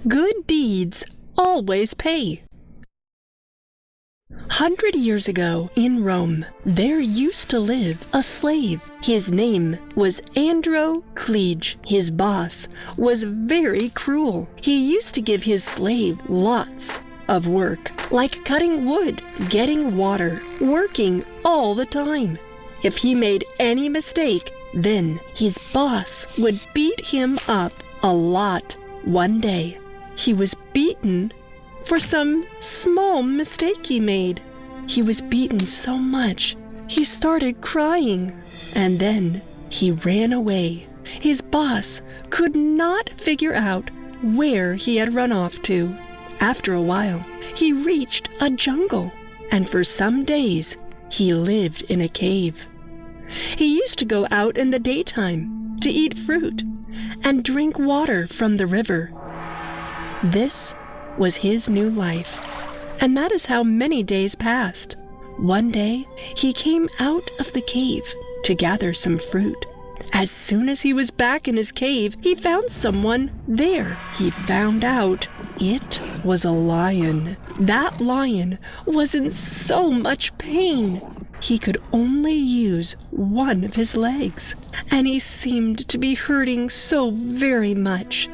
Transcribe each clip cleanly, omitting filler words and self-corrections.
Good deeds always pay. 100 years ago in Rome, there used to live a slave. His name was Androcles. His boss was very cruel. He used to give his slave lots of work, like cutting wood, getting water, working all the time. If he made any mistake, then his boss would beat him up a lot. One day, he was beaten for some small mistake he made. He was beaten so much, he started crying, and then he ran away. His boss could not figure out where he had run off to. After a while, he reached a jungle, and for some days, he lived in a cave. He used to go out in the daytime to eat fruit and drink water from the river. This was his new life, and that is how many days passed. One day, he came out of the cave to gather some fruit. As soon as he was back in his cave, he found someone there. He found out it was a lion. That lion was in so much pain. He could only use one of his legs, and he seemed to be hurting so very much.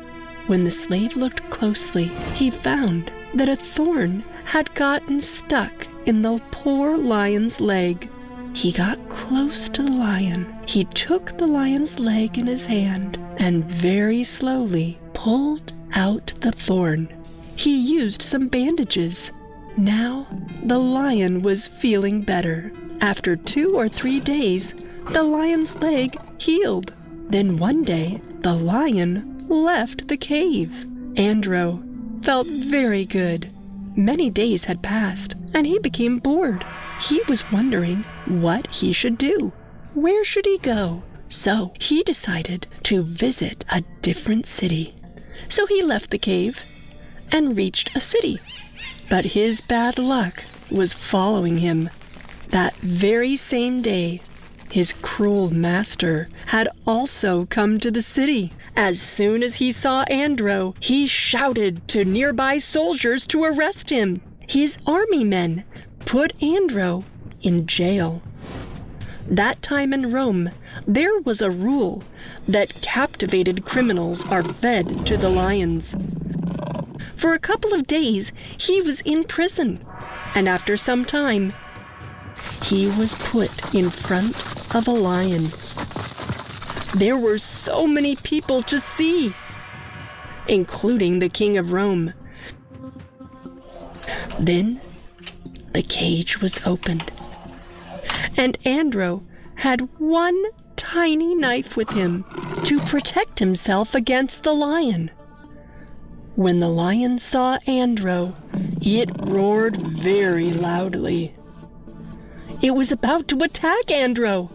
When the slave looked closely, he found that a thorn had gotten stuck in the poor lion's leg. He got close to the lion. He took the lion's leg in his hand and very slowly pulled out the thorn. He used some bandages. Now the lion was feeling better. After 2 or 3 days, the lion's leg healed. Then one day, the lion left the cave. Andro felt very good. Many days had passed, and he became bored. He was wondering what he should do. Where should he go? So he decided to visit a different city. So he left the cave and reached a city. But his bad luck was following him. That very same day, his cruel master had also come to the city. As soon as he saw Andro, he shouted to nearby soldiers to arrest him. His army men put Andro in jail. That time in Rome, there was a rule that captivated criminals are fed to the lions. For a couple of days, he was in prison, and after some time, he was put in front of a lion. There were so many people to see, including the king of Rome. Then the cage was opened, and Andro had one tiny knife with him to protect himself against the lion. When the lion saw Andro, it roared very loudly. It was about to attack Andro,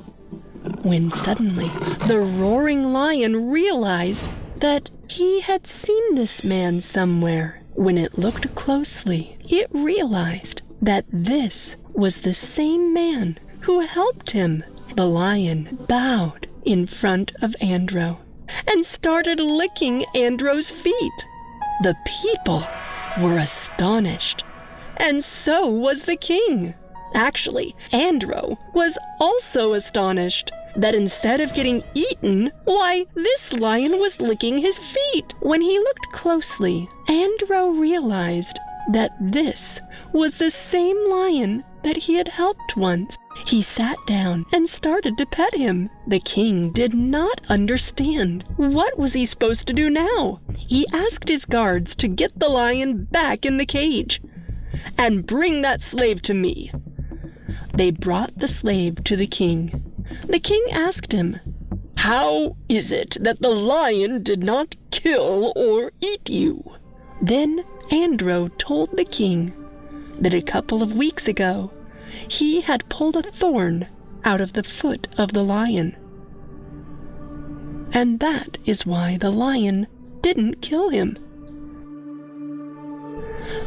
when suddenly the roaring lion realized that he had seen this man somewhere. When it looked closely, it realized that this was the same man who helped him. The lion bowed in front of Andro and started licking Andro's feet. The people were astonished, and so was the king. Actually, Andro was also astonished that instead of getting eaten, why, this lion was licking his feet. When he looked closely, Andro realized that this was the same lion that he had helped once. He sat down and started to pet him. The king did not understand. What was he supposed to do now? He asked his guards to get the lion back in the cage and bring that slave to me. They brought the slave to the king. The king asked him, "How is it that the lion did not kill or eat you?" Then Andro told the king that a couple of weeks ago, he had pulled a thorn out of the foot of the lion. And that is why the lion didn't kill him.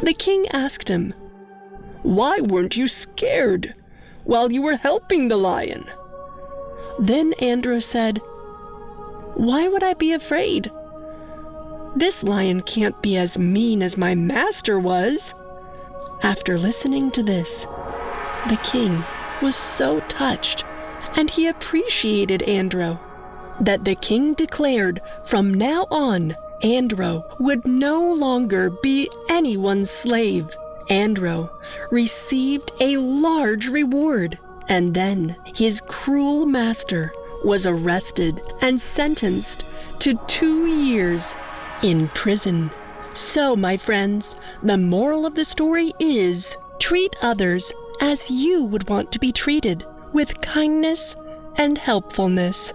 The king asked him, "Why weren't you scared while you were helping the lion?" Then Andro said, "Why would I be afraid? This lion can't be as mean as my master was." After listening to this, the king was so touched, and he appreciated Andro, that the king declared from now on Andro would no longer be anyone's slave. Andro received a large reward, and then his cruel master was arrested and sentenced to 2 years in prison. So, my friends, the moral of the story is treat others as you would want to be treated, with kindness and helpfulness.